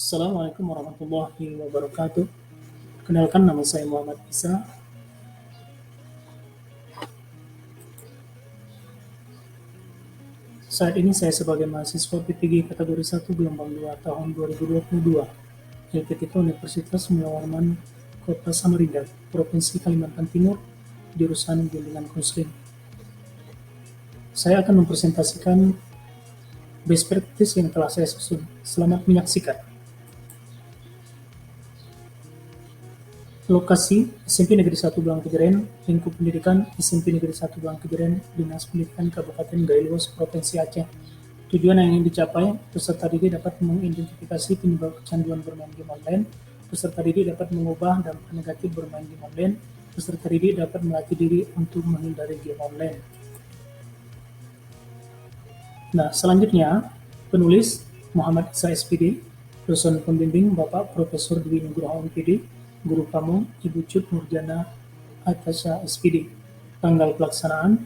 Assalamualaikum warahmatullahi wabarakatuh. Kenalkan, nama saya Muhammad Isa. Saat ini saya sebagai mahasiswa P3 kategori 1 gelombang 2 tahun 2022 LPTK Universitas Mulia Warman Kota Samarinda, Provinsi Kalimantan Timur, jurusan Bimbingan Konseling. Saya akan mempresentasikan best practice yang telah saya susun. Selamat menyaksikan. Lokasi SMP Negeri 1 Belang Kejeren, lingkup pendidikan SMP Negeri 1 Belang Kejeren, Dinas Pendidikan Kabupaten Gailuos, Provinsi Aceh. Tujuan yang ingin dicapai, peserta didik dapat mengidentifikasi penyebab kecanduan bermain game online, peserta didik dapat mengubah dampak negatif bermain game online, peserta didik dapat melatih diri untuk menghindari game online. Nah, selanjutnya, penulis Muhammad Isa SPD, dosen pembimbing Bapak Profesor Dwi Nugroho MPD, Guru Kamu Ibu Cut Nurjana Atasha SPD. Tanggal pelaksanaan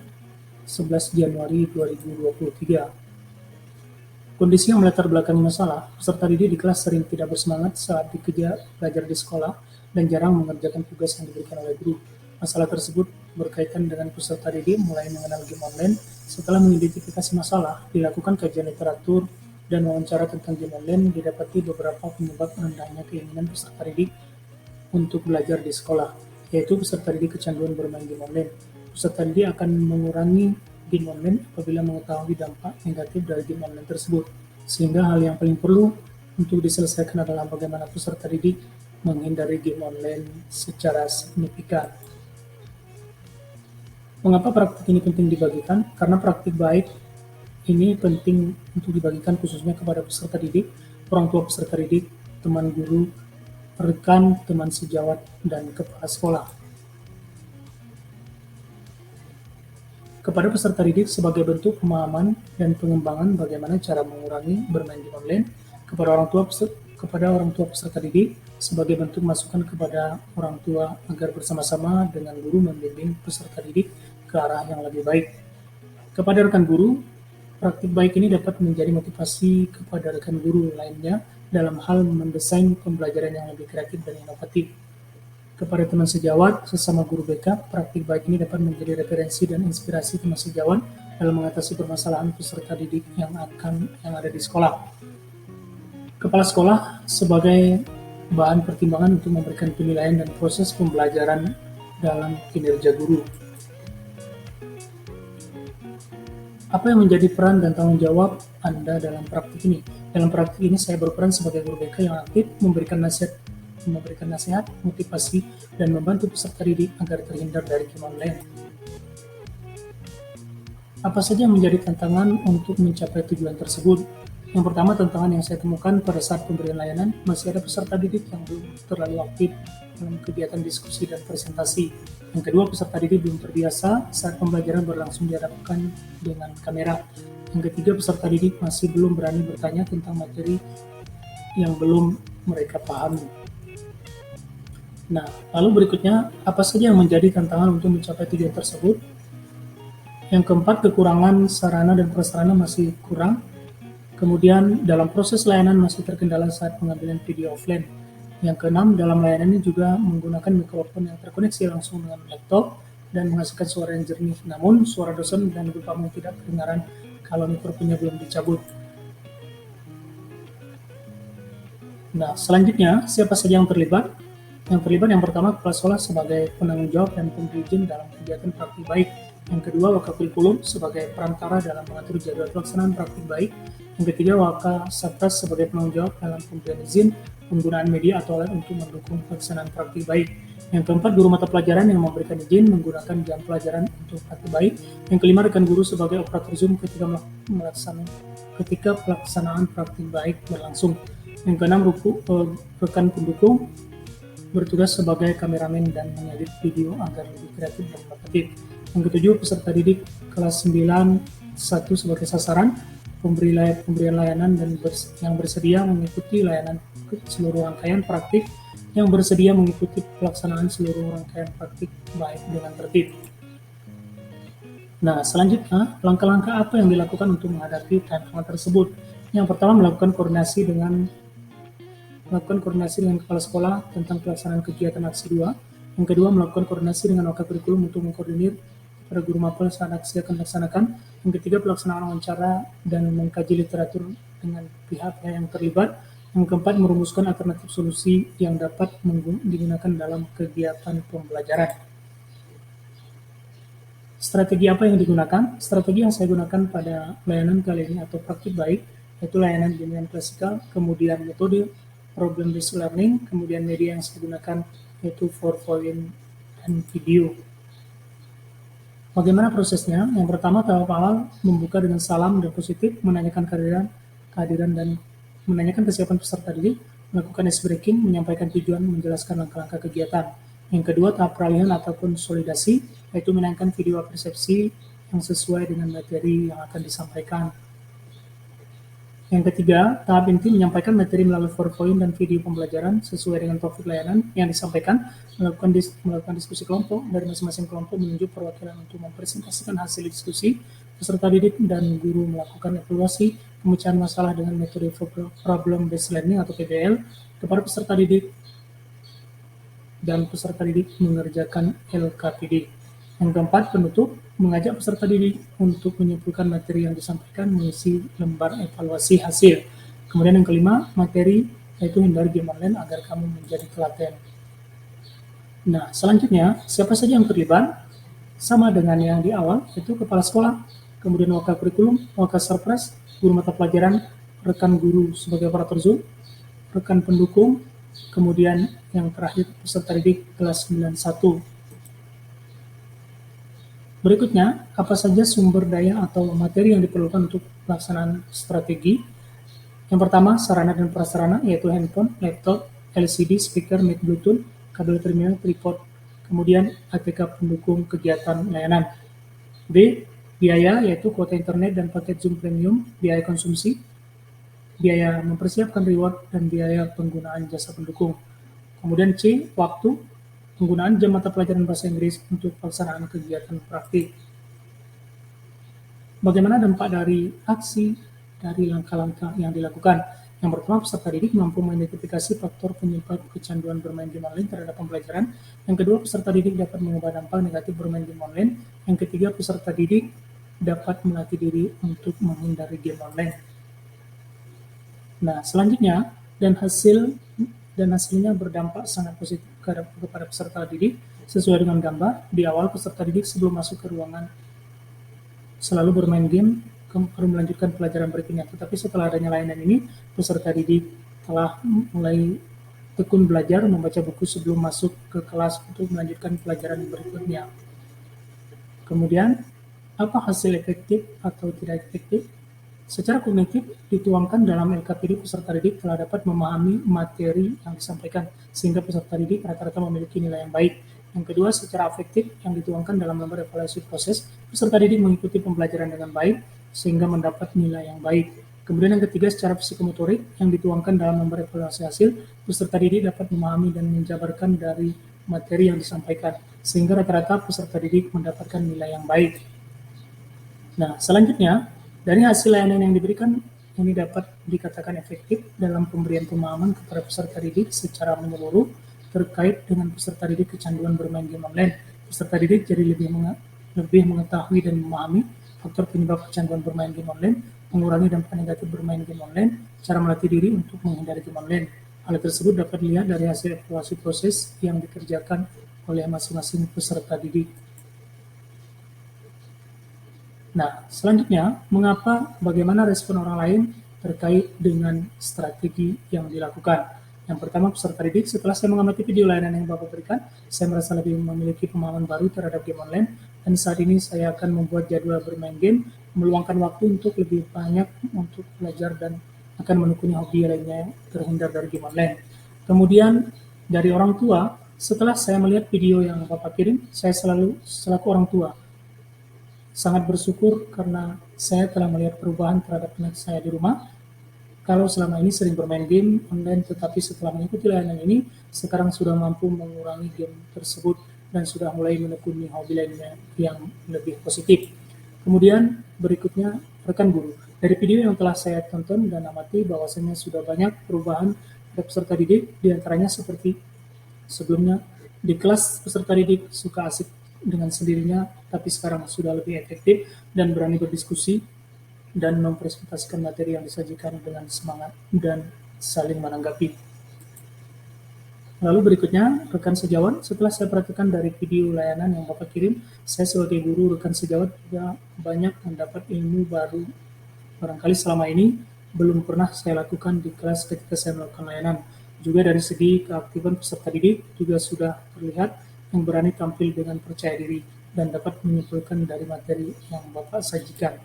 11 Januari 2023. Kondisi yang melatar belakangi masalah, peserta didik di kelas sering tidak bersemangat saat dikejar belajar di sekolah dan jarang mengerjakan tugas yang diberikan oleh guru. Masalah tersebut berkaitan dengan peserta didik mulai mengenal game online. Setelah mengidentifikasi masalah, dilakukan kajian literatur dan wawancara tentang game online, didapati beberapa penyebab rendahnya keinginan peserta didik untuk belajar di sekolah, yaitu peserta didik kecanduan bermain game online. Peserta didik akan mengurangi game online apabila mengetahui dampak negatif dari game online tersebut, sehingga hal yang paling perlu untuk diselesaikan adalah bagaimana peserta didik menghindari game online secara signifikan. Mengapa praktik ini penting dibagikan? Karena praktik baik ini penting untuk dibagikan khususnya kepada peserta didik, orang tua peserta didik, teman guru, rekan, teman sejawat, dan kepala sekolah. Kepada peserta didik sebagai bentuk pemahaman dan pengembangan bagaimana cara mengurangi bermain game online, kepada orang tua peserta didik sebagai bentuk masukan kepada orang tua agar bersama-sama dengan guru membimbing peserta didik ke arah yang lebih baik. Kepada rekan guru, praktik baik ini dapat menjadi motivasi kepada rekan guru lainnya dalam hal mendesain pembelajaran yang lebih kreatif dan inovatif. Kepada teman sejawat, sesama guru BK, praktik baik ini dapat menjadi referensi dan inspirasi teman sejawat dalam mengatasi permasalahan peserta didik yang ada di sekolah. Kepala sekolah sebagai bahan pertimbangan untuk memberikan penilaian dan proses pembelajaran dalam kinerja guru. Apa yang menjadi peran dan tanggung jawab Anda dalam praktik ini? Dalam praktik ini saya berperan sebagai guru BK yang aktif memberikan nasihat, motivasi, dan membantu peserta didik agar terhindar dari game online. Apa saja yang menjadi tantangan untuk mencapai tujuan tersebut? Yang pertama, tantangan yang saya temukan pada saat pemberian layanan, masih ada peserta didik yang belum terlalu aktif dalam kegiatan diskusi dan presentasi. Yang kedua, peserta didik belum terbiasa saat pembelajaran berlangsung dihadapkan dengan kamera. Yang ketiga, peserta didik masih belum berani bertanya tentang materi yang belum mereka pahami. Nah, lalu berikutnya, apa saja yang menjadi tantangan untuk mencapai tujuan tersebut? Yang keempat, kekurangan sarana dan prasarana masih kurang. Kemudian, dalam proses layanan masih terkendala saat pengambilan video offline. Yang keenam, dalam layanan ini juga menggunakan mikrofon yang terkoneksi langsung dengan laptop dan menghasilkan suara yang jernih. Namun, suara dosen dan guru kamu tidak kedengaran kalau mikrofonnya belum dicabut. Nah, selanjutnya, siapa saja yang terlibat? Yang terlibat yang pertama, kepala sekolah sebagai penanggung jawab dan pemberi izin dalam kegiatan praktik baik. Yang kedua, Wakakurikulum sebagai perantara dalam mengatur jadwal pelaksanaan praktik baik. Yang ketiga, Wakasatgas sebagai penanggung jawab dalam pemberian izin, penggunaan media atau alat untuk mendukung pelaksanaan praktik baik. Yang keempat, guru mata pelajaran yang memberikan izin menggunakan jam pelajaran untuk praktik baik. Yang kelima, rekan guru sebagai operator Zoom ketika pelaksanaan praktik baik berlangsung. Yang keenam, rekan pendukung bertugas sebagai kameramen dan mengedit video agar lebih kreatif dan inovatif. Yang ketujuh, peserta didik kelas 9-1 sebagai sasaran, pemberian layanan dan yang bersedia mengikuti layanan seluruh rangkaian praktik, yang bersedia mengikuti pelaksanaan seluruh rangkaian praktik baik dengan tertib. Nah, selanjutnya, langkah-langkah apa yang dilakukan untuk menghadapi tantangan tersebut? Yang pertama, melakukan koordinasi dengan melakukan koordinasi dengan kepala sekolah tentang pelaksanaan kegiatan aksi 2. Yang kedua, melakukan koordinasi dengan wakil kurikulum untuk mengkoordinir para guru mapel saat aksi akan dilaksanakan. Yang ketiga, pelaksanaan wawancara dan mengkaji literatur dengan pihak yang terlibat. Yang keempat, merumuskan alternatif solusi yang dapat digunakan dalam kegiatan pembelajaran. Strategi apa yang digunakan? Strategi yang saya gunakan pada layanan kali ini atau praktik baik, yaitu layanan bimbingan klasikal, kemudian metode problem-based learning, kemudian media yang saya gunakan yaitu PowerPoint dan video. Bagaimana prosesnya? Yang pertama, tahap awal membuka dengan salam dan positif, menanyakan kehadiran dan menanyakan kesiapan peserta didik, melakukan ice breaking, menyampaikan tujuan, menjelaskan langkah-langkah kegiatan. Yang kedua, tahap peralihan ataupun konsolidasi, yaitu menayangkan video persepsi yang sesuai dengan materi yang akan disampaikan. Yang ketiga, tahap inti menyampaikan materi melalui PowerPoint dan video pembelajaran sesuai dengan topik layanan yang disampaikan, melakukan diskusi kelompok dari masing-masing kelompok menunjuk perwakilan untuk mempresentasikan hasil diskusi, peserta didik dan guru melakukan evaluasi pemecahan masalah dengan metode problem-based learning atau PBL kepada peserta didik dan peserta didik mengerjakan LKPD. Yang keempat, penutup, mengajak peserta didik untuk menyimpulkan materi yang disampaikan, mengisi lembar evaluasi hasil. Kemudian yang kelima, materi, yaitu hindari game online agar kamu menjadi telaten. Nah, selanjutnya, siapa saja yang terlibat? Sama dengan yang di awal, yaitu kepala sekolah, kemudian wakil kurikulum, wakil surprise, guru mata pelajaran, rekan guru sebagai operator Zoom, rekan pendukung, kemudian yang terakhir peserta didik kelas 91. Berikutnya, apa saja sumber daya atau materi yang diperlukan untuk pelaksanaan strategi? Yang pertama, sarana dan prasarana, yaitu handphone, laptop, LCD, speaker, mic Bluetooth, kabel terminal, tripod, kemudian ATK pendukung kegiatan layanan. B, biaya, yaitu kuota internet dan paket Zoom Premium, biaya konsumsi, biaya mempersiapkan reward, dan biaya penggunaan jasa pendukung. Kemudian C, waktu, penggunaan jam mata pelajaran bahasa Inggris untuk pelaksanaan kegiatan praktik. Bagaimana dampak dari aksi dari langkah-langkah yang dilakukan? Yang pertama, peserta didik mampu mengidentifikasi faktor penyebab kecanduan bermain game online terhadap pembelajaran. Yang kedua, peserta didik dapat mengubah dampak negatif bermain game online. Yang ketiga, peserta didik dapat melatih diri untuk menghindari game online. Nah, selanjutnya, hasilnya berdampak sangat positif kepada peserta didik sesuai dengan gambar. Di awal, peserta didik sebelum masuk ke ruangan selalu bermain game, baru melanjutkan pelajaran berikutnya. Tetapi setelah adanya layanan ini, peserta didik telah mulai tekun belajar membaca buku sebelum masuk ke kelas untuk melanjutkan pelajaran berikutnya. Kemudian, apa hasil efektif atau tidak efektif? Secara kognitif dituangkan dalam LKPD, peserta didik telah dapat memahami materi yang disampaikan, sehingga peserta didik rata-rata memiliki nilai yang baik. Yang kedua, secara afektif yang dituangkan dalam lembar evaluasi proses, peserta didik mengikuti pembelajaran dengan baik, sehingga mendapat nilai yang baik. Kemudian yang ketiga, secara psikomotorik yang dituangkan dalam lembar evaluasi hasil, peserta didik dapat memahami dan menjabarkan dari materi yang disampaikan, sehingga rata-rata peserta didik mendapatkan nilai yang baik. Nah, selanjutnya, dari hasil layanan yang diberikan, ini dapat dikatakan efektif dalam pemberian pemahaman kepada peserta didik secara menyeluruh terkait dengan peserta didik kecanduan bermain game online. Peserta didik jadi lebih mengetahui dan memahami faktor penyebab kecanduan bermain game online, mengurangi dampak negatif bermain game online, cara melatih diri untuk menghindari game online. Hal tersebut dapat dilihat dari hasil evaluasi proses yang dikerjakan oleh masing-masing peserta didik. Nah, selanjutnya, bagaimana respon orang lain terkait dengan strategi yang dilakukan? Yang pertama, peserta didik, setelah saya mengamati video layanan yang Bapak berikan, saya merasa lebih memiliki pemahaman baru terhadap game online, dan saat ini saya akan membuat jadwal bermain game, meluangkan waktu untuk lebih banyak untuk belajar dan akan menekuni hobi lainnya terhindar dari game online. Kemudian, dari orang tua, setelah saya melihat video yang Bapak kirim, saya selaku orang tua, sangat bersyukur karena saya telah melihat perubahan terhadap anak saya di rumah. Kalau selama ini sering bermain game online, tetapi setelah mengikuti layanan ini, sekarang sudah mampu mengurangi game tersebut dan sudah mulai menekuni hobi lainnya yang lebih positif. Kemudian berikutnya, rekan guru. Dari video yang telah saya tonton dan amati bahwasanya sudah banyak perubahan pada peserta didik, diantaranya seperti sebelumnya di kelas peserta didik suka asik dengan sendirinya, tapi sekarang sudah lebih efektif dan berani berdiskusi dan mempresentasikan materi yang disajikan dengan semangat dan saling menanggapi. Lalu berikutnya, rekan sejawat. Setelah saya perhatikan dari video layanan yang Bapak kirim, saya sebagai guru rekan sejawat juga banyak mendapat ilmu baru. Barangkali selama ini belum pernah saya lakukan di kelas ketika saya melakukan layanan. Juga dari segi keaktifan peserta didik juga sudah terlihat yang berani tampil dengan percaya diri dan dapat menyimpulkan dari materi yang Bapak sajikan.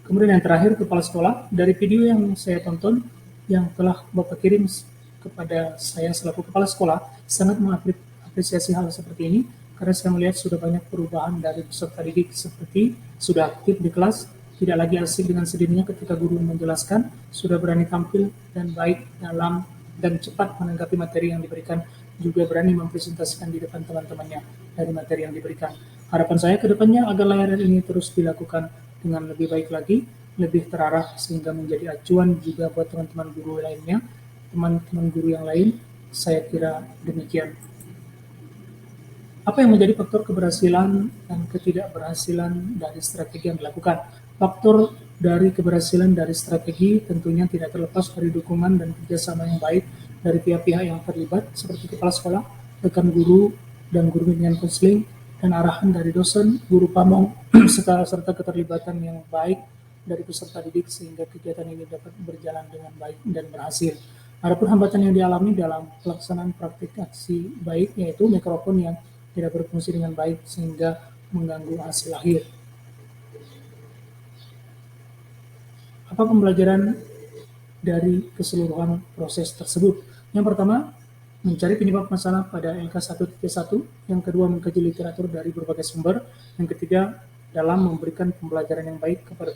Kemudian yang terakhir, kepala sekolah. Dari video yang saya tonton yang telah Bapak kirim kepada saya selaku kepala sekolah, sangat mengapresiasi hal seperti ini karena saya melihat sudah banyak perubahan dari peserta didik, seperti sudah aktif di kelas, tidak lagi asik dengan sendirinya ketika guru menjelaskan, sudah berani tampil dan baik dalam dan cepat menanggapi materi yang diberikan, juga berani mempresentasikan di depan teman-temannya dari materi yang diberikan. Harapan saya ke depannya agar layanan ini terus dilakukan dengan lebih baik lagi, lebih terarah sehingga menjadi acuan juga buat teman-teman guru lainnya, teman-teman guru yang lain. Saya kira demikian. Apa yang menjadi faktor keberhasilan dan ketidakberhasilan dari strategi yang dilakukan? Faktor dari keberhasilan dari strategi tentunya tidak terlepas dari dukungan dan kerjasama yang baik dari pihak-pihak yang terlibat seperti kepala sekolah, rekan guru, dan guru bimbingan konseling, dan arahan dari dosen, guru pamong, serta keterlibatan yang baik dari peserta didik sehingga kegiatan ini dapat berjalan dengan baik dan berhasil. Adapun hambatan yang dialami dalam pelaksanaan praktik aksi baik yaitu mikrofon yang tidak berfungsi dengan baik sehingga mengganggu hasil akhir. Apa pembelajaran dari keseluruhan proses tersebut? Yang pertama, mencari penyebab masalah pada LK1.1, yang kedua mengkaji literatur dari berbagai sumber, yang ketiga dalam memberikan pembelajaran yang baik kepada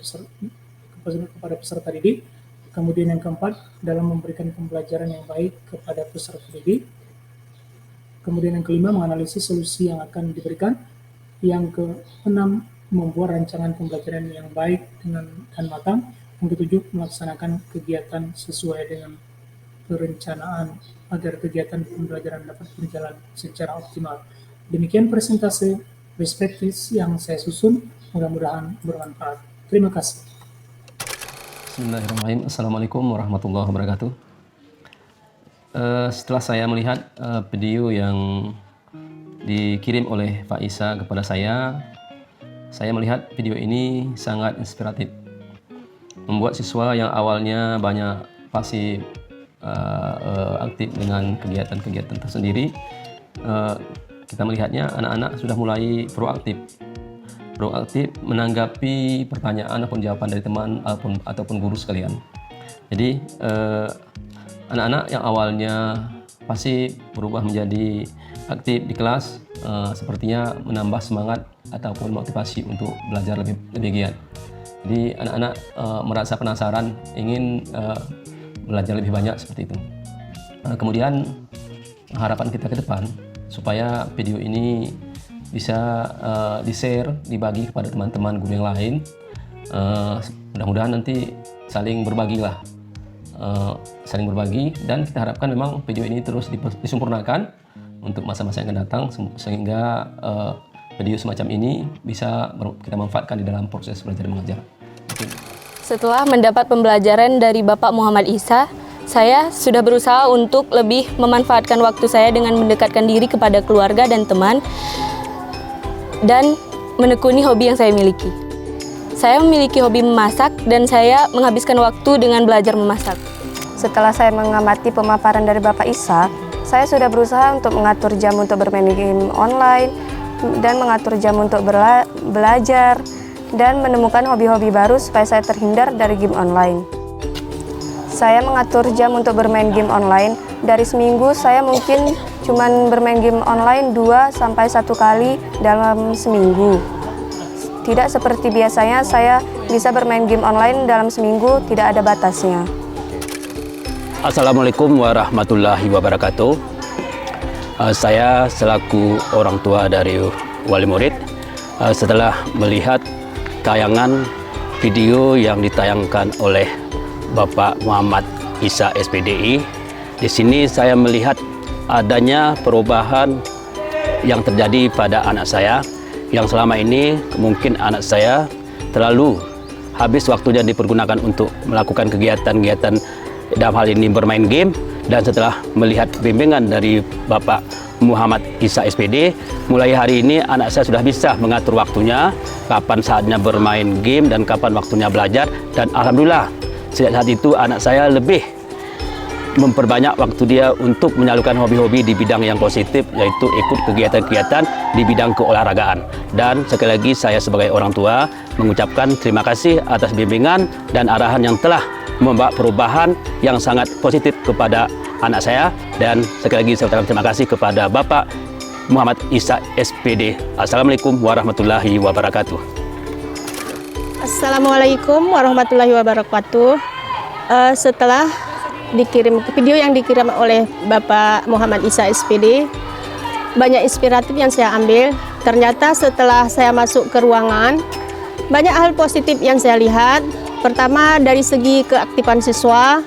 peserta didik, kemudian yang keempat dalam memberikan pembelajaran yang baik kepada peserta didik, kemudian yang kelima menganalisis solusi yang akan diberikan, yang keenam membuat rancangan pembelajaran yang baik dan matang, yang ketujuh melaksanakan kegiatan sesuai dengan perencanaan agar kegiatan pembelajaran dapat berjalan secara optimal. Demikian presentasi perspektif yang saya susun, mudah-mudahan bermanfaat. Terima kasih. Bismillahirrahmanirrahim. Assalamualaikum warahmatullahi wabarakatuh. Setelah saya melihat video yang dikirim oleh Pak Isa kepada saya melihat video ini sangat inspiratif. Membuat siswa yang awalnya banyak pasif, aktif dengan kegiatan-kegiatan tersendiri, kita melihatnya anak-anak sudah mulai proaktif menanggapi pertanyaan ataupun jawaban dari teman ataupun guru sekalian. Jadi anak-anak yang awalnya pasif berubah menjadi aktif di kelas, sepertinya menambah semangat ataupun motivasi untuk belajar lebih giat. Jadi anak-anak merasa penasaran, ingin belajar lebih banyak seperti itu. Kemudian harapan kita ke depan supaya video ini bisa di-share, dibagi kepada teman-teman guru yang lain. Mudah-mudahan nanti saling berbagi dan kita harapkan memang video ini terus disempurnakan untuk masa-masa yang akan datang sehingga video semacam ini bisa kita manfaatkan di dalam proses belajar mengajar. Setelah mendapat pembelajaran dari Bapak Muhammad Isa, saya sudah berusaha untuk lebih memanfaatkan waktu saya dengan mendekatkan diri kepada keluarga dan teman dan menekuni hobi yang saya miliki. Saya memiliki hobi memasak dan saya menghabiskan waktu dengan belajar memasak. Setelah saya mengamati pemaparan dari Bapak Isa, saya sudah berusaha untuk mengatur jam untuk bermain game online dan mengatur jam untuk belajar dan menemukan hobi-hobi baru supaya saya terhindar dari game online. Saya mengatur jam untuk bermain game online. Dari seminggu saya mungkin cuman bermain game online 2-1 kali dalam seminggu. Tidak seperti biasanya saya bisa bermain game online dalam seminggu, tidak ada batasnya. Assalamualaikum warahmatullahi wabarakatuh. Saya selaku orang tua dari wali murid, setelah melihat tayangan video yang ditayangkan oleh Bapak Muhammad Isa SPDI. Di sini saya melihat adanya perubahan yang terjadi pada anak saya, yang selama ini mungkin anak saya terlalu habis waktunya dipergunakan untuk melakukan kegiatan-kegiatan dalam hal ini bermain game. Dan setelah melihat bimbingan dari Bapak Muhammad Isa SPD, mulai hari ini anak saya sudah bisa mengatur waktunya, kapan saatnya bermain game dan kapan waktunya belajar. Dan alhamdulillah sejak saat itu anak saya lebih memperbanyak waktu dia untuk menyalurkan hobi-hobi di bidang yang positif, yaitu ikut kegiatan-kegiatan di bidang keolahragaan. Dan sekali lagi saya sebagai orang tua mengucapkan terima kasih atas bimbingan dan arahan yang telah membawa perubahan yang sangat positif kepada anak saya. Dan sekali lagi saya ucapkan terima kasih kepada Bapak Muhammad Isa SPD. Assalamualaikum warahmatullahi wabarakatuh. Assalamualaikum warahmatullahi wabarakatuh. Setelah dikirim video yang dikirim oleh Bapak Muhammad Isa SPD, banyak inspiratif yang saya ambil. Ternyata setelah saya masuk ke ruangan, banyak hal positif yang saya lihat. Pertama, dari segi keaktifan siswa,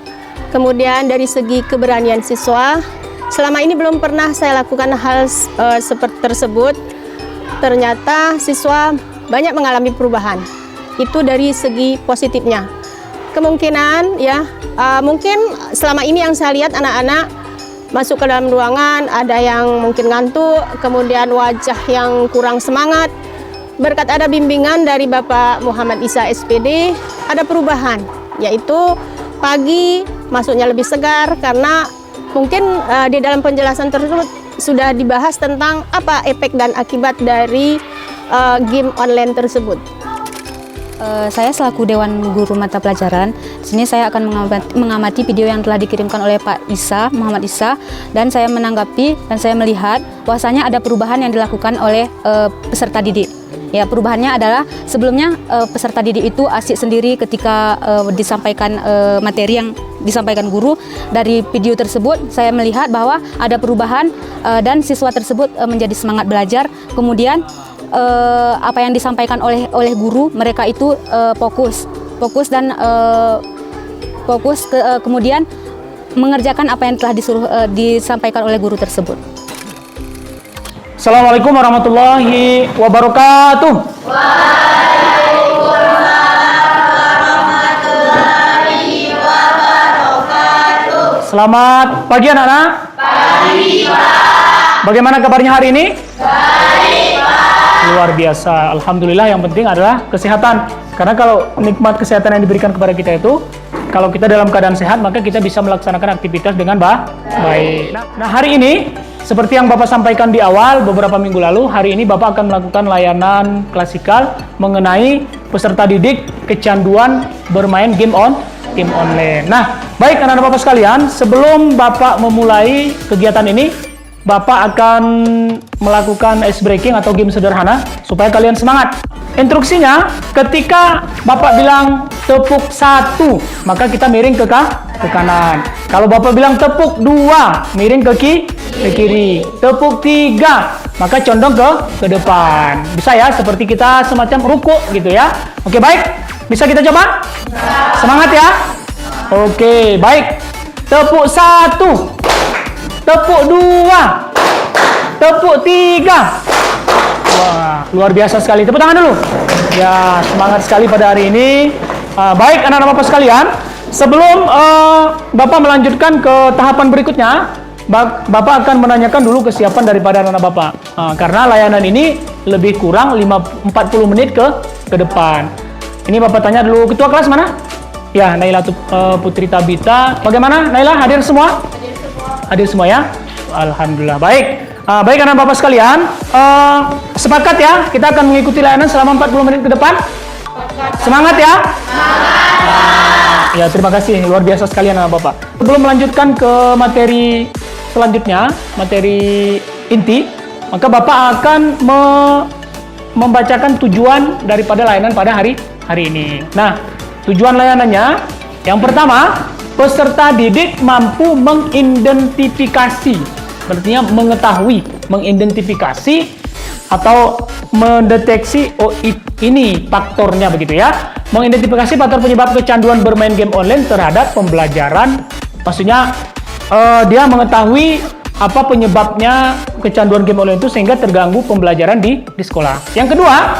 kemudian dari segi keberanian siswa. Selama ini belum pernah saya lakukan hal seperti tersebut. Ternyata siswa banyak mengalami perubahan. Itu dari segi positifnya. Kemungkinan ya, mungkin selama ini yang saya lihat anak-anak masuk ke dalam ruangan, ada yang mungkin ngantuk, kemudian wajah yang kurang semangat. Berkat ada bimbingan dari Bapak Muhammad Isa SPD, ada perubahan, yaitu pagi masuknya lebih segar, karena mungkin di dalam penjelasan tersebut sudah dibahas tentang apa efek dan akibat dari game online tersebut. Saya selaku Dewan Guru Mata Pelajaran, di sini saya akan mengamati video yang telah dikirimkan oleh Pak Isa, Muhammad Isa, dan saya menanggapi dan saya melihat bahwasanya ada perubahan yang dilakukan oleh peserta didik. Ya, perubahannya adalah sebelumnya peserta didik itu asik sendiri ketika disampaikan materi yang disampaikan guru. Dari video tersebut saya melihat bahwa ada perubahan dan siswa tersebut menjadi semangat belajar. Kemudian apa yang disampaikan oleh guru, mereka itu fokus dan kemudian mengerjakan apa yang telah disampaikan oleh guru tersebut. Assalamualaikum warahmatullahi wabarakatuh. Selamat pagi anak-anak. Pagi, Pak. Bagaimana kabarnya hari ini? Baik, Pak. Luar biasa. Alhamdulillah, yang penting adalah kesehatan. Karena kalau nikmat kesehatan yang diberikan kepada kita itu, kalau kita dalam keadaan sehat, maka kita bisa melaksanakan aktivitas dengan baik. Nah, hari ini seperti yang Bapak sampaikan di awal beberapa minggu lalu, hari ini Bapak akan melakukan layanan klasikal mengenai peserta didik kecanduan bermain game online. Nah, baik anak-anak Bapak sekalian, sebelum Bapak memulai kegiatan ini, Bapak akan melakukan ice breaking atau game sederhana supaya kalian semangat. Instruksinya, ketika Bapak bilang tepuk 1, maka kita miring ke kanan. Kalau Bapak bilang tepuk 2, miring ke kiri. Tepuk 3, maka condong ke depan. Bisa ya, seperti kita semacam ruku gitu ya. Oke, baik. Bisa kita coba? Semangat ya. Oke, baik. Tepuk 1, tepuk 2, tepuk 3. Wah, luar biasa sekali. Tepuk tangan dulu. Ya, semangat sekali pada hari ini. Baik anak-anak Bapak sekalian, sebelum Bapak melanjutkan ke tahapan berikutnya, Bapak akan menanyakan dulu kesiapan daripada anak-anak Bapak. Karena layanan ini lebih kurang 40 menit ke depan. Ini Bapak tanya dulu, ketua kelas mana? Ya, Naila Putri Tabita. Bagaimana Naila, hadir semua? Hadir semua ya? Alhamdulillah. Baik. Baik anak Bapak sekalian, sepakat ya, kita akan mengikuti layanan selama 40 menit ke depan. Semangat ya. Ya, terima kasih, luar biasa sekali anak Bapak. Sebelum melanjutkan ke materi selanjutnya, materi inti, maka Bapak akan membacakan tujuan daripada layanan pada hari ini. Nah, tujuan layanannya, yang pertama, peserta didik mampu mengidentifikasi, artinya mengetahui, mengidentifikasi atau mendeteksi, oh ini faktornya begitu ya, mengidentifikasi faktor penyebab kecanduan bermain game online terhadap pembelajaran. Maksudnya dia mengetahui apa penyebabnya kecanduan game online itu sehingga terganggu pembelajaran di sekolah. Yang kedua,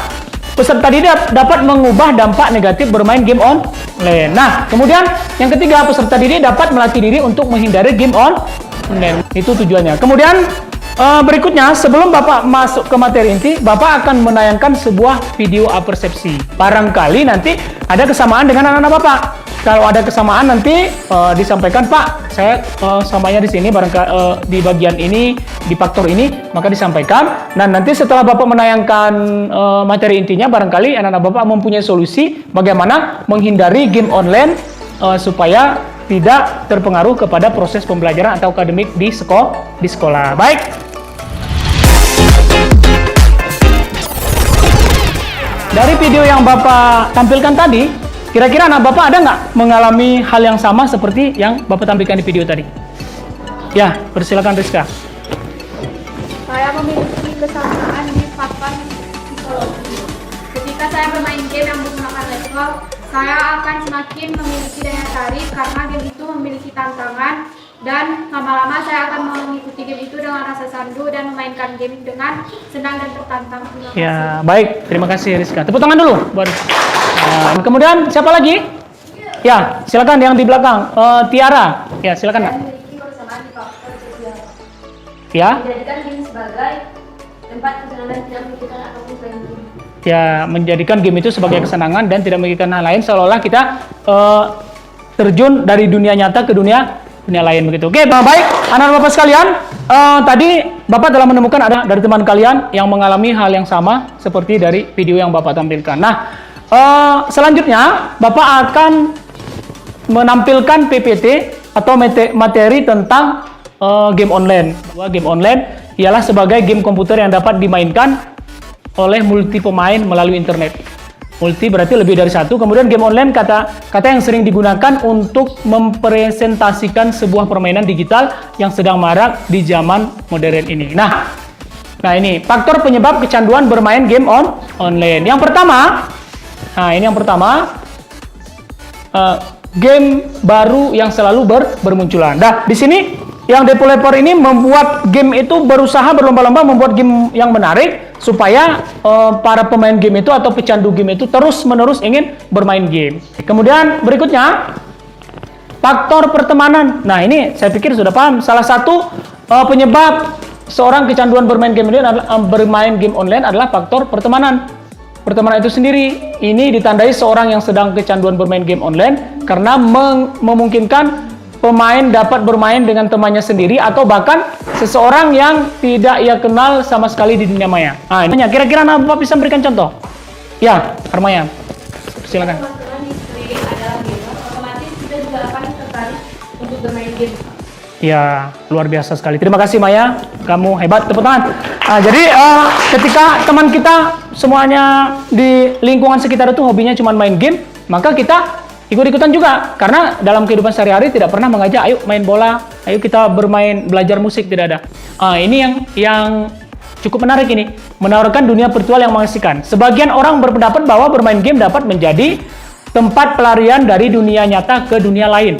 peserta didik dapat mengubah dampak negatif bermain game online. Nah, kemudian yang ketiga, peserta didik dapat melatih diri untuk menghindari game online. Itu tujuannya. Kemudian berikutnya, sebelum Bapak masuk ke materi inti, Bapak akan menayangkan sebuah video apersepsi. Barangkali nanti ada kesamaan dengan anak-anak Bapak. Kalau ada kesamaan nanti disampaikan, Pak, saya samanya di sini, barangkali di bagian ini, di faktor ini, maka disampaikan. Dan nanti setelah Bapak menayangkan materi intinya, barangkali anak-anak Bapak mempunyai solusi bagaimana menghindari game online supaya tidak terpengaruh kepada proses pembelajaran atau akademik di sekolah. Baik. Dari video yang Bapak tampilkan tadi, kira-kira anak Bapak ada nggak mengalami hal yang sama seperti yang Bapak tampilkan di video tadi? Ya, persilakan Rizka. Saya memiliki kesamaan di faktor psikologi. Ketika saya bermain game yang menggunakan laptop, saya akan semakin memiliki daya tarik karena game itu memiliki tantangan, dan lama-lama saya akan mengikuti game itu dengan rasa sandu dan memainkan game dengan senang dan tertantang. Ya, baik. Terima kasih Rizka. Tepuk tangan dulu. Kemudian siapa lagi? Ya, silakan yang di belakang. Tiara. Ya, silakan. Saya memiliki kesamaan di faktor sosial. Ya. Menjadikan game sebagai tempat kesenangan tidak memikirkan apapun selain game. Ya, menjadikan game itu sebagai kesenangan dan tidak memikirkan hal lain, seolah-olah kita terjun dari dunia nyata ke dunia lain begitu. Oke, baik, anak-anak Bapak sekalian, tadi Bapak telah menemukan ada dari teman kalian yang mengalami hal yang sama seperti dari video yang Bapak tampilkan. Nah, selanjutnya Bapak akan menampilkan PPT atau materi tentang game online. Game online ialah sebagai game komputer yang dapat dimainkan oleh multi pemain melalui internet. Multi berarti lebih dari satu. Kemudian game online kata yang sering digunakan untuk mempresentasikan sebuah permainan digital yang sedang marak di zaman modern ini. Nah ini faktor penyebab kecanduan bermain game online. Yang pertama, game baru yang selalu bermunculan. Nah, di sini yang developer ini membuat game itu berusaha berlomba-lomba membuat game yang menarik supaya para pemain game itu atau pecandu game itu terus-menerus ingin bermain game. Kemudian berikutnya, faktor pertemanan. Nah, ini saya pikir sudah paham. Salah satu penyebab seorang kecanduan bermain game online adalah faktor pertemanan. Pertemanan itu sendiri ini ditandai seorang yang sedang kecanduan bermain game online karena memungkinkan pemain dapat bermain dengan temannya sendiri atau bahkan seseorang yang tidak ia kenal sama sekali di dunia maya. Nah, ini kira-kira Bapak bisa memberikan contoh? Ya, Harmaya, silakan. Teman-teman di sekeliling adalah gamer, otomatis kita juga akan tertarik untuk bermain game. Ya, luar biasa sekali. Terima kasih Maya, kamu hebat. Tepuk tangan. Nah, jadi ketika teman kita semuanya di lingkungan sekitar itu hobinya cuma main game, maka kita ikut-ikutan juga, karena dalam kehidupan sehari-hari tidak pernah mengajak ayo main bola, ayo kita belajar musik, tidak ada. Ini yang cukup menarik ini, menawarkan dunia virtual yang mengasihkan. Sebagian orang berpendapat bahwa bermain game dapat menjadi tempat pelarian dari dunia nyata ke dunia lain.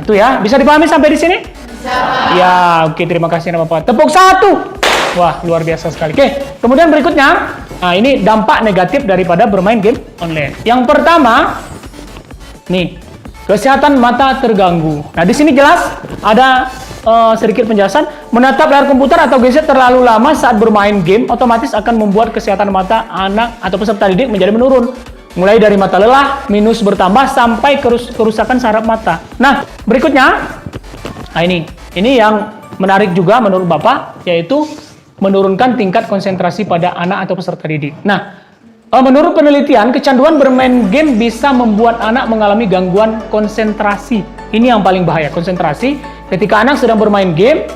Itu ya, bisa dipahami sampai di sini? Ya, oke, terima kasih Bapak. Tepuk satu. Wah, luar biasa sekali. Oke, kemudian berikutnya, ini dampak negatif daripada bermain game online. Yang pertama, nih, kesehatan mata terganggu. Nah, di sini jelas ada sedikit penjelasan. Menatap layar komputer atau gadget terlalu lama saat bermain game otomatis akan membuat kesehatan mata anak atau peserta didik menjadi menurun. Mulai dari mata lelah, minus bertambah sampai kerusakan saraf mata. Nah, berikutnya, ini yang menarik juga menurut Bapak, yaitu menurunkan tingkat konsentrasi pada anak atau peserta didik. Nah, menurut penelitian, kecanduan bermain game bisa membuat anak mengalami gangguan konsentrasi. Ini yang paling bahaya, konsentrasi. Ketika anak sedang bermain game,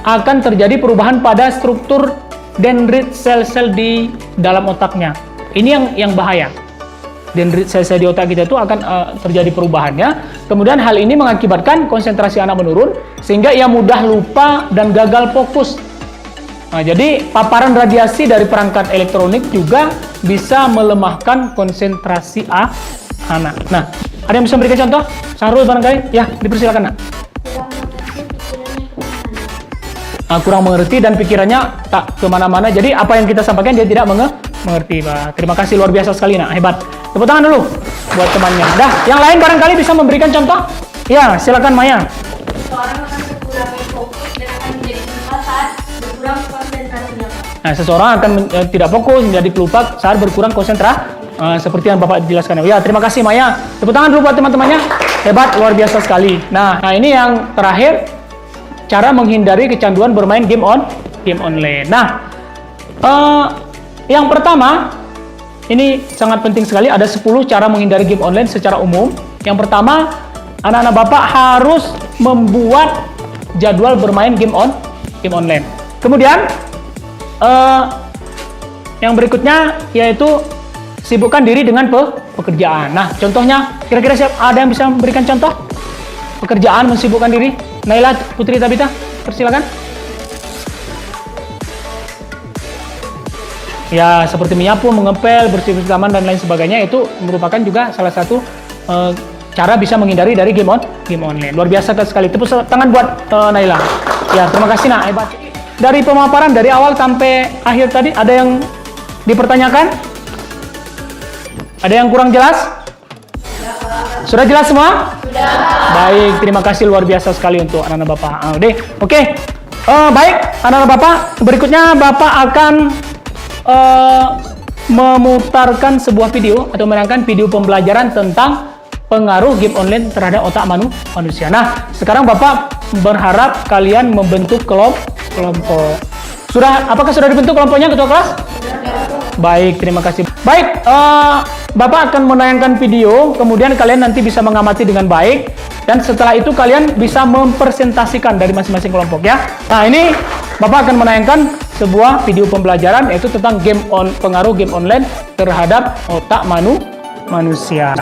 akan terjadi perubahan pada struktur dendrit sel-sel di dalam otaknya. Ini yang bahaya. Dendrit sel-sel di otak kita itu akan terjadi perubahannya. Kemudian hal ini mengakibatkan konsentrasi anak menurun, sehingga ia mudah lupa dan gagal fokus. Nah, jadi paparan radiasi dari perangkat elektronik juga bisa melemahkan konsentrasi anak. Nah, ada yang bisa memberikan contoh? Sahrul barangkali? Ya, dipersilakan, Nak. Kurang mengerti dan pikirannya tak kemana-mana. Jadi apa yang kita sampaikan dia tidak mengerti, Pak. Terima kasih, luar biasa sekali, Nak. Hebat. Tepuk tangan dulu buat temannya. Dah, yang lain barangkali bisa memberikan contoh? Ya, silakan Maya. Seseorang akan berkurang fokus dan akan menjadi pelupa saat berkurang konsentrasinya. Nah, seseorang akan tidak fokus, menjadi pelupa saat berkurang konsentrasi. Seperti yang Bapak jelaskan. Ya, terima kasih Maya. Tepuk tangan dulu buat teman-temannya. Hebat, luar biasa sekali. Nah, ini yang terakhir, cara menghindari kecanduan bermain game online. Nah, yang pertama, ini sangat penting sekali. Ada 10 cara menghindari game online secara umum. Yang pertama, anak-anak Bapak harus membuat jadwal bermain game online. Kemudian, yang berikutnya yaitu sibukkan diri dengan pekerjaan. Nah, contohnya, kira-kira ada yang bisa memberikan contoh? Pekerjaan mensibukkan diri. Naila Putri Tabita, persilakan. Ya, seperti menyapu, mengepel, bersih-bersih taman dan lain sebagainya, itu merupakan juga salah satu cara bisa menghindari dari game online. Luar biasa sekali. Tepuk tangan buat Naila. Ya, terima kasih, Nak. Hebat. Dari pemaparan dari awal sampai akhir tadi, ada yang dipertanyakan? Ada yang kurang jelas? Sudah jelas semua? Sudah. Baik, terima kasih, luar biasa sekali untuk anak-anak Bapak. Oke. Baik, anak-anak Bapak. Berikutnya Bapak akan memutarkan sebuah video atau menayangkan video pembelajaran tentang pengaruh game online terhadap otak manusia. Nah, sekarang Bapak berharap kalian membentuk kelompok. Apakah sudah dibentuk kelompoknya, Ketua Kelas? Baik, terima kasih. Baik, Bapak akan menayangkan video, kemudian kalian nanti bisa mengamati dengan baik, dan setelah itu kalian bisa mempresentasikan dari masing-masing kelompok ya. Nah, ini Bapak akan menayangkan sebuah video pembelajaran yaitu tentang pengaruh game online terhadap otak manusia.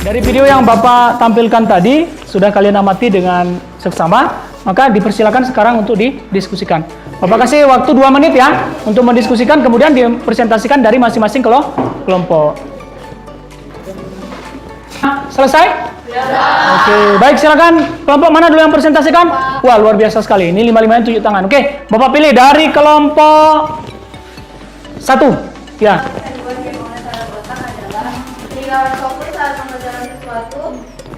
Dari video yang Bapak tampilkan tadi, sudah kalian amati dengan seksama, maka dipersilakan sekarang untuk didiskusikan. Bapak kasih waktu 2 menit ya, untuk mendiskusikan, kemudian dipresentasikan dari masing-masing kelompok. Selesai? Ya. Oke, baik, silakan. Kelompok mana dulu yang presentasikan? Wah, luar biasa sekali. Ini 5-5 yang tunjuk tangan. Oke, Bapak pilih dari kelompok 1. Ya. Sehingga fokus saat mengerjakan sesuatu,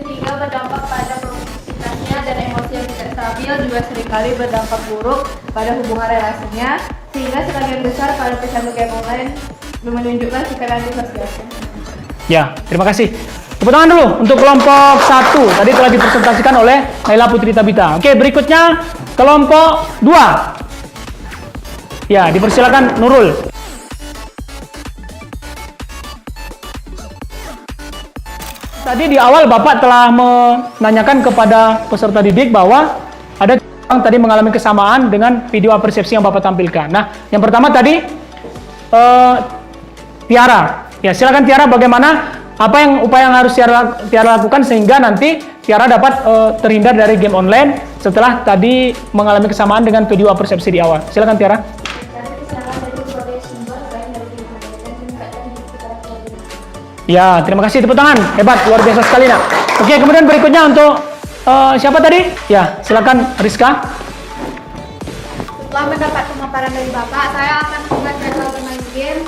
sehingga berdampak pada produktivitasnya dan emosi yang tidak stabil, juga seringkali berdampak buruk pada hubungan relasinya, sehingga sebagian besar pada pecandu game online menunjukkan sikap antisosial. Ya, terima kasih. Tepuk tangan dulu untuk kelompok 1. Tadi telah dipresentasikan oleh Naila Putri Tabita. Oke, berikutnya kelompok 2. Ya, dipersilakan Nurul. Tadi di awal Bapak telah menanyakan kepada peserta didik bahwa ada yang tadi mengalami kesamaan dengan video persepsi yang Bapak tampilkan. Nah, yang pertama tadi Tiara. Ya, silakan Tiara, bagaimana upaya yang harus Tiara lakukan sehingga nanti Tiara dapat terhindar dari game online setelah tadi mengalami kesamaan dengan video persepsi di awal. Silakan Tiara. Ya, terima kasih, tepuk tangan. Hebat, luar biasa sekali, Nak. Oke, kemudian berikutnya untuk siapa tadi? Ya, silakan Rizka. Setelah mendapat pemaparan dari Bapak, saya akan membuat jadwal bermain game.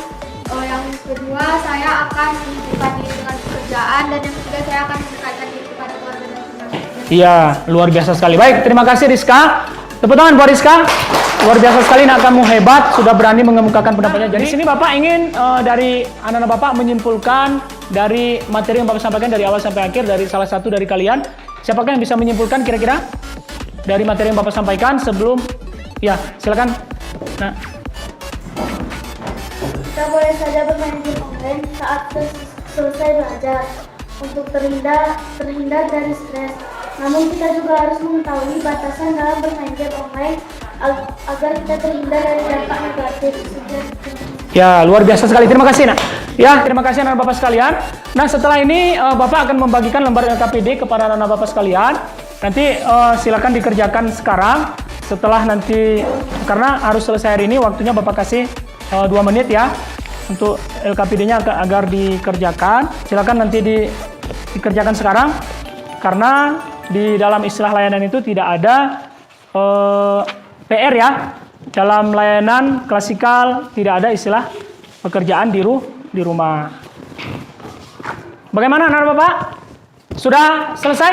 Yang kedua, saya akan menyibukkan diri dengan pekerjaan, dan yang ketiga, saya akan mendekatkan diri kepada keluarga dan teman. Iya, luar biasa sekali. Baik, terima kasih Rizka. Tepuk tangan buat Rizka. Luar biasa sekali, Nak, kamu hebat, sudah berani mengemukakan pendapatnya. Jadi di sini Bapak ingin dari anak-anak Bapak menyimpulkan dari materi yang Bapak sampaikan dari awal sampai akhir, dari salah satu dari kalian. Siapakah yang bisa menyimpulkan kira-kira dari materi yang Bapak sampaikan sebelum? Ya, silakan. Nah, kita boleh saja bermain game online saat selesai belajar untuk terhindar dari stres. Namun kita juga harus mengetahui batasan dalam bermain game online agar kita terhindar dari dampak negatif. ya, luar biasa sekali. Terima kasih, Nak. Ya, terima kasih anak Bapak sekalian. Nah, setelah ini Bapak akan membagikan lembar LKPD kepada anak Bapak sekalian. Nanti silakan dikerjakan sekarang. Setelah nanti, karena harus selesai hari ini, waktunya Bapak kasih 2 menit ya. untuk LKPD-nya agar dikerjakan. Silakan nanti dikerjakan sekarang, karena di dalam istilah layanan itu tidak ada PR ya. Dalam layanan klasikal tidak ada istilah pekerjaan di rumah. Bagaimana anak Bapak? Sudah selesai?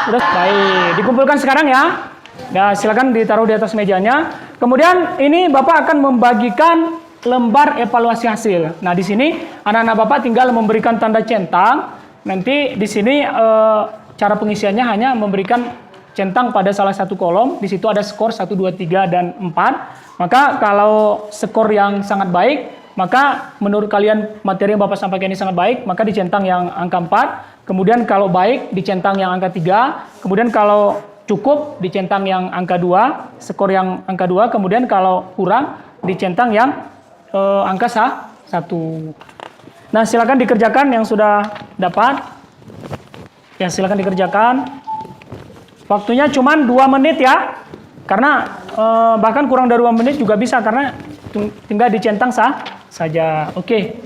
Sudah. Baik, dikumpulkan sekarang ya. Nah, silakan ditaruh di atas mejanya. Kemudian ini Bapak akan membagikan lembar evaluasi hasil. Nah, di sini anak-anak Bapak tinggal memberikan tanda centang. Nanti di sini cara pengisiannya hanya memberikan centang pada salah satu kolom. Di situ ada skor 1, 2, 3, dan 4. Maka kalau skor yang sangat baik, maka menurut kalian materi yang Bapak sampaikan ini sangat baik, maka dicentang yang angka 4. Kemudian kalau baik, dicentang yang angka 3. Kemudian kalau cukup, dicentang yang angka 2, skor yang angka 2. Kemudian kalau kurang, dicentang yang angka 1. Nah, silakan dikerjakan yang sudah dapat. Ya, silakan dikerjakan. Waktunya cuma 2 menit ya. Karena bahkan kurang dari 2 menit juga bisa, karena tinggal dicentang saja. Oke.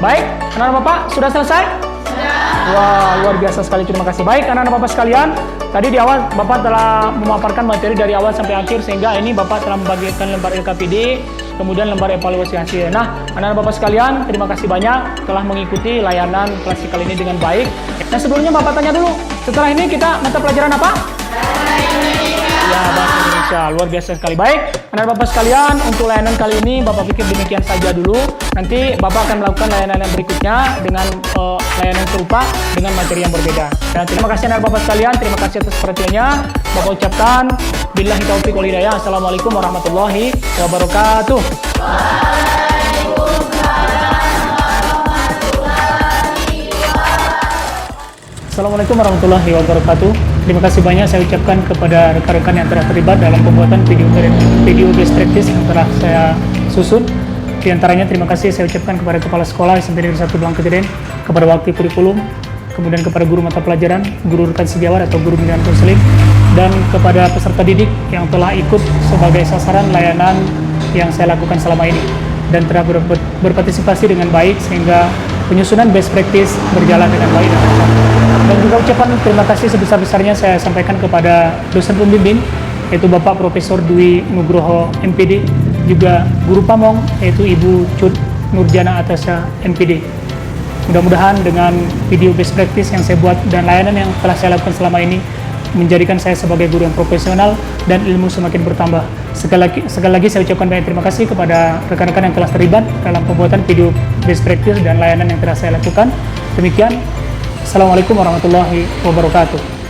Baik, anak-anak Bapak sudah selesai? Wah, luar biasa sekali, terima kasih. Baik, anak-anak Bapak sekalian, tadi di awal Bapak telah memaparkan materi dari awal sampai akhir, sehingga ini Bapak telah membagikan lembar LKPD, kemudian lembar evaluasi hasil. Nah, anak-anak Bapak sekalian, terima kasih banyak telah mengikuti layanan klasikal ini dengan baik. Nah, sebelumnya Bapak tanya dulu, setelah ini kita mata pelajaran apa? Ya, bahasa Indonesia. Luar biasa sekali. Baik, anak-anak Bapak sekalian, untuk layanan kali ini Bapak pikir demikian saja dulu. Nanti Bapak akan melakukan layanan yang berikutnya dengan layanan serupa dengan materi yang berbeda. Dan terima kasih anak-anak Bapak sekalian, terima kasih atas perhatiannya. Bapak ucapkan billahi taufiq wal hidayah. Assalamualaikum warahmatullahi wabarakatuh. Assalamualaikum warahmatullahi wabarakatuh. Terima kasih banyak saya ucapkan kepada rekan-rekan yang telah terlibat dalam pembuatan video best practice yang telah saya susun. Di antaranya terima kasih saya ucapkan kepada Kepala Sekolah SMP Negeri 1 Blangkejeren, kepada wakil kurikulum, kemudian kepada guru mata pelajaran, guru rekan sejawat atau guru bimbingan konseling, dan kepada peserta didik yang telah ikut sebagai sasaran layanan yang saya lakukan selama ini dan telah berpartisipasi dengan baik sehingga penyusunan best practice berjalan dengan baik dan lancar. Dan juga ucapan terima kasih sebesar-besarnya saya sampaikan kepada dosen pembimbing, yaitu Bapak Profesor Dwi Nugroho MPD, juga guru pamong yaitu Ibu Cut Nurjana Atasha MPD. Mudah-mudahan dengan video best practice yang saya buat dan layanan yang telah saya lakukan selama ini menjadikan saya sebagai guru yang profesional dan ilmu semakin bertambah. Sekali lagi saya ucapkan banyak terima kasih kepada rekan-rekan yang telah terlibat dalam pembuatan video best practice dan layanan yang telah saya lakukan. Demikian, Assalamualaikum warahmatullahi wabarakatuh.